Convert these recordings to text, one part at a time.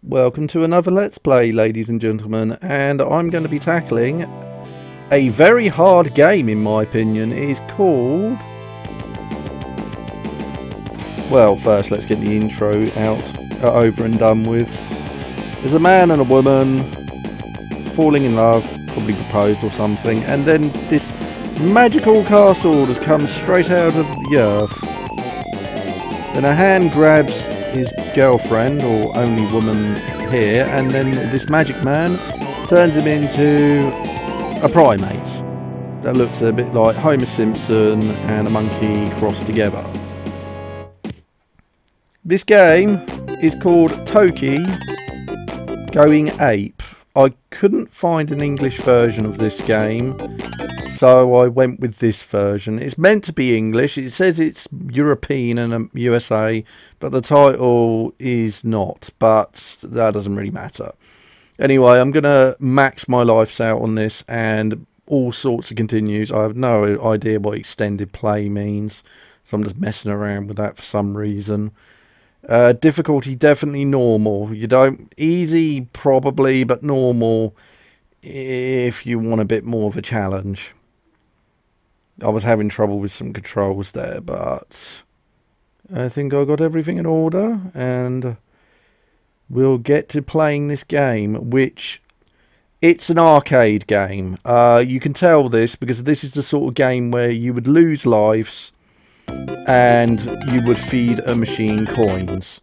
Welcome to another Let's Play, ladies and gentlemen, and I'm going to be tackling a very hard game in my opinion. It is called... Well, first let's get the intro over and done with. There's a man and a woman falling in love, probably proposed or something, and then this magical castle just comes straight out of the earth. Then a hand grabs his girlfriend, or only woman here, and then this magic man turns him into a primate that looks a bit like Homer Simpson and a monkey crossed together. This game is called Toki Going Ape. I couldn't find an English version of this game, so I went with this version. It's meant to be English. It says it's European and USA, but the title is not. But that doesn't really matter. Anyway, I'm going to max my lives out on this and all sorts of continues. I have no idea what extended play means, so I'm just messing around with that for some reason. Difficulty definitely normal. You don't easy probably, but normal if you want a bit more of a challenge. I was having trouble with some controls there, but I think I got everything in order, and we'll get to playing this game, which it's an arcade game. You can tell this because this is the sort of game where you would lose lives and you would feed a machine coins,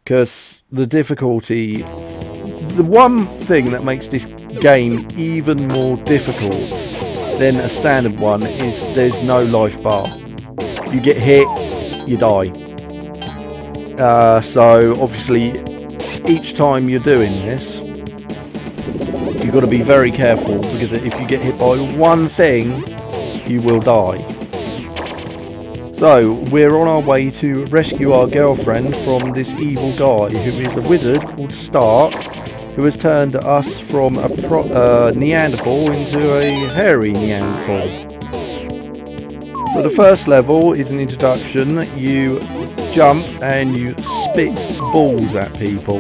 because the difficulty, the one thing that makes this game even more difficult than a standard one is there's no life bar. You get hit, you die. So obviously each time you're doing this you've got to be very careful, because if you get hit by one thing you will die. So we're on our way to rescue our girlfriend from this evil guy who is a wizard called Stark, who has turned us from a Neanderthal into a hairy Neanderthal. So the first level is an introduction. You jump and you spit balls at people.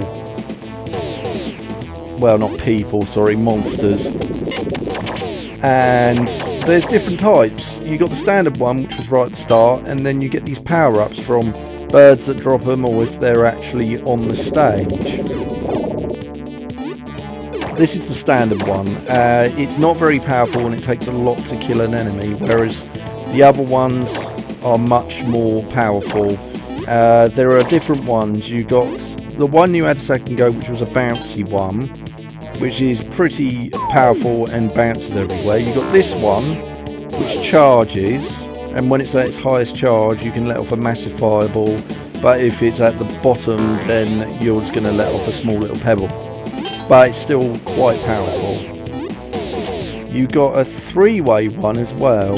Well, not people, sorry, monsters. And there's different types. You got the standard one, which was right at the start, and then you get these power-ups from birds that drop them, or if they're actually on the stage. This is the standard one. It's not very powerful and it takes a lot to kill an enemy, whereas the other ones are much more powerful. There are different ones. You got the one you had a second ago, which was a bouncy one, which is pretty powerful and bounces everywhere. You got this one, which charges, and when it's at its highest charge you can let off a massive fireball, but if it's at the bottom then you're just going to let off a small little pebble. But it's still quite powerful. You got a three-way one as well,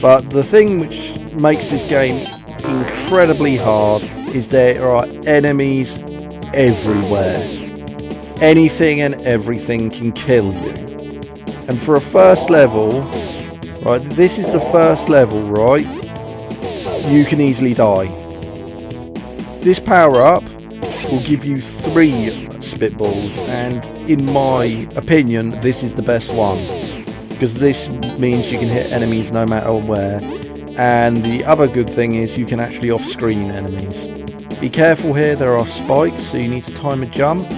but the thing which makes this game incredibly hard is there are enemies everywhere. Anything and everything can kill you. And for a first level, right, this is the first level, right, you can easily die. This power-up will give you 3 spitballs, and in my opinion this is the best one, because this means you can hit enemies no matter where, and the other good thing is you can actually off-screen enemies. Be careful here, there are spikes, so you need to time a jump,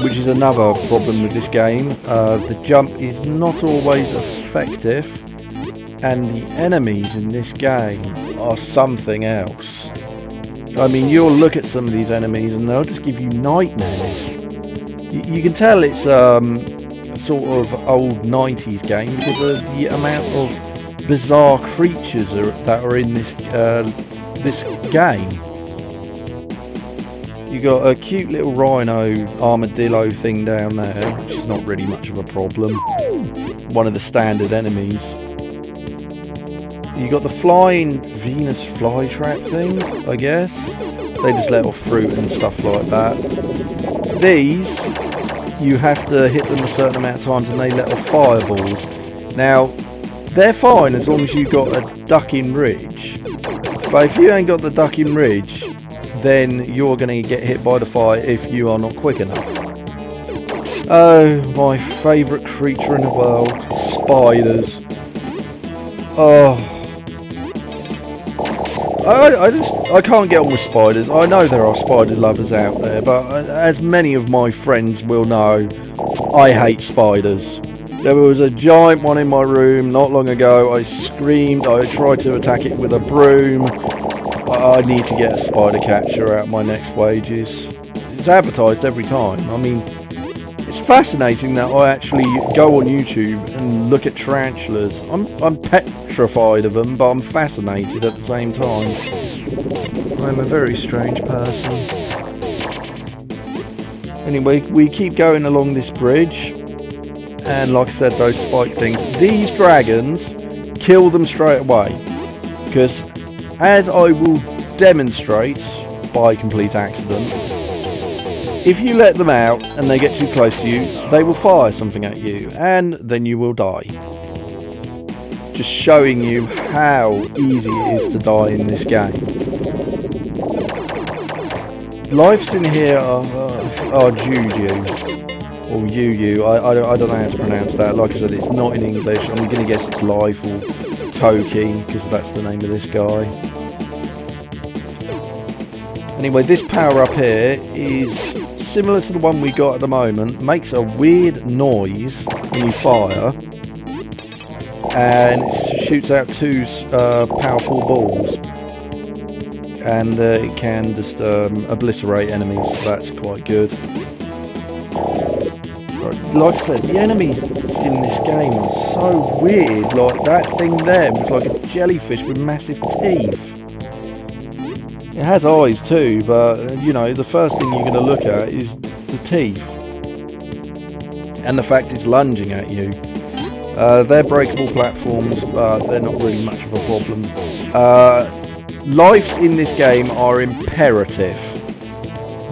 which is another problem with this game. The jump is not always effective, and the enemies in this game are something else. I mean, you'll look at some of these enemies and they'll just give you nightmares. You can tell it's a sort of old 90s game because of the amount of bizarre creatures that are in this game. You got a cute little rhino armadillo thing down there, which is not really much of a problem. One of the standard enemies. You got the flying Venus flytrap things, I guess. They just let off fruit and stuff like that. These, you have to hit them a certain amount of times and they let off fireballs. Now, they're fine as long as you've got a ducking ridge. But if you ain't got the ducking ridge, then you're going to get hit by the fire if you are not quick enough. Oh, my favourite creature in the world, spiders. Oh, I can't get on with spiders. I know there are spider lovers out there, but as many of my friends will know, I hate spiders. There was a giant one in my room not long ago. I screamed. I tried to attack it with a broom. I need to get a spider catcher out of my next wages. It's advertised every time. I mean, it's fascinating that I actually go on YouTube and look at tarantulas. I'm petrified of them, but I'm fascinated at the same time. I'm a very strange person. Anyway, we keep going along this bridge. And like I said, those spike things. These dragons, kill them straight away. Because, as I will demonstrate by complete accident, if you let them out and they get too close to you, they will fire something at you, and then you will die. Just showing you how easy it is to die in this game. Lives in here are Juju. Or Yu. I don't know how to pronounce that. Like I said, it's not in English. I'm going to guess it's Life or Toki, because that's the name of this guy. Anyway, this power up here is similar to the one we got at the moment. Makes a weird noise when you fire. And it shoots out two powerful balls. And it can just obliterate enemies, so that's quite good. Like I said, the enemies in this game are so weird. Like, that thing there was like a jellyfish with massive teeth. It has eyes too, but, you know, the first thing you're going to look at is the teeth. And the fact it's lunging at you. They're breakable platforms, but they're not really much of a problem. Lives in this game are imperative.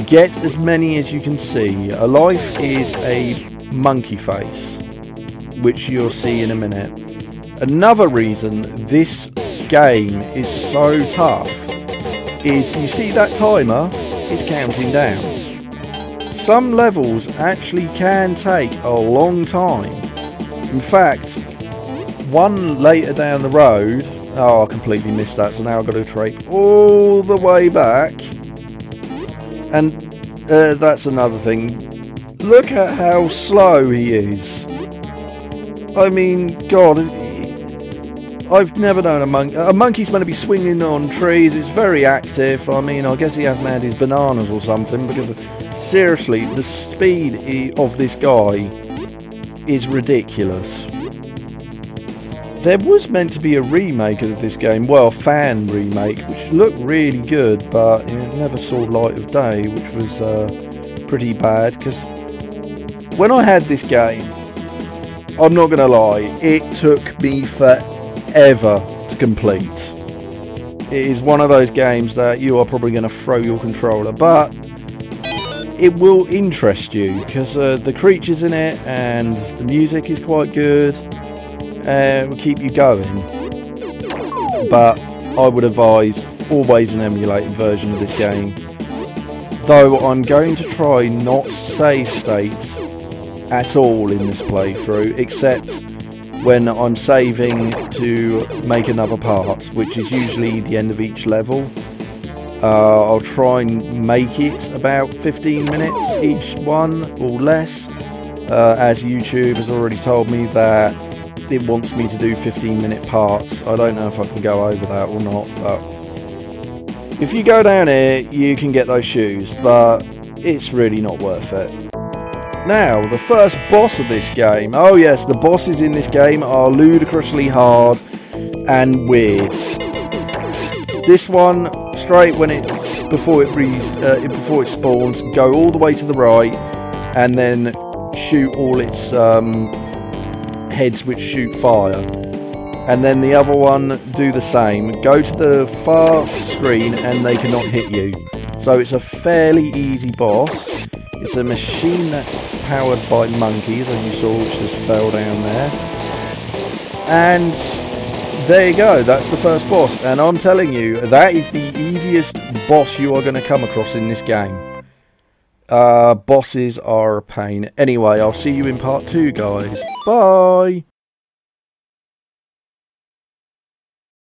Get as many as you can see. A life is a monkey face, which you'll see in a minute. Another reason this game is so tough is, you see that timer is counting down. Some levels actually can take a long time. In fact, one later down the road, oh, I completely missed that, so now I've got to trape all the way back. And that's another thing. Look at how slow he is. I mean, God, I've never known a monkey. A monkey's meant to be swinging on trees. It's very active. I mean, I guess he hasn't had his bananas or something, because seriously, the speed of this guy is ridiculous. There was meant to be a remake of this game, well, a fan remake, which looked really good, but it never saw light of day, which was pretty bad, because when I had this game, I'm not going to lie, it took me forever to complete. It is one of those games that you are probably going to throw your controller, but it will interest you, because the creatures in it and the music is quite good. Will keep you going, but I would advise always an emulated version of this game, though I'm going to try not save states at all in this playthrough, except when I'm saving to make another part, which is usually the end of each level. I'll try and make it about 15 minutes each one or less, as YouTube has already told me that it wants me to do 15-minute parts. I don't know if I can go over that or not, but if you go down here you can get those shoes, but it's really not worth it. Now, the first boss of this game. Oh yes, the bosses in this game are ludicrously hard and weird. This one, straight when it's before it spawns, go all the way to the right and then shoot all its heads which shoot fire, and then the other one do the same, go to the far screen and they cannot hit you. So it's a fairly easy boss. It's a machine that's powered by monkeys, as you saw, which just fell down there. And there you go, that's the first boss, and I'm telling you, that is the easiest boss you are going to come across in this game. Bosses are a pain. Anyway, I'll see you in part 2, guys. Bye!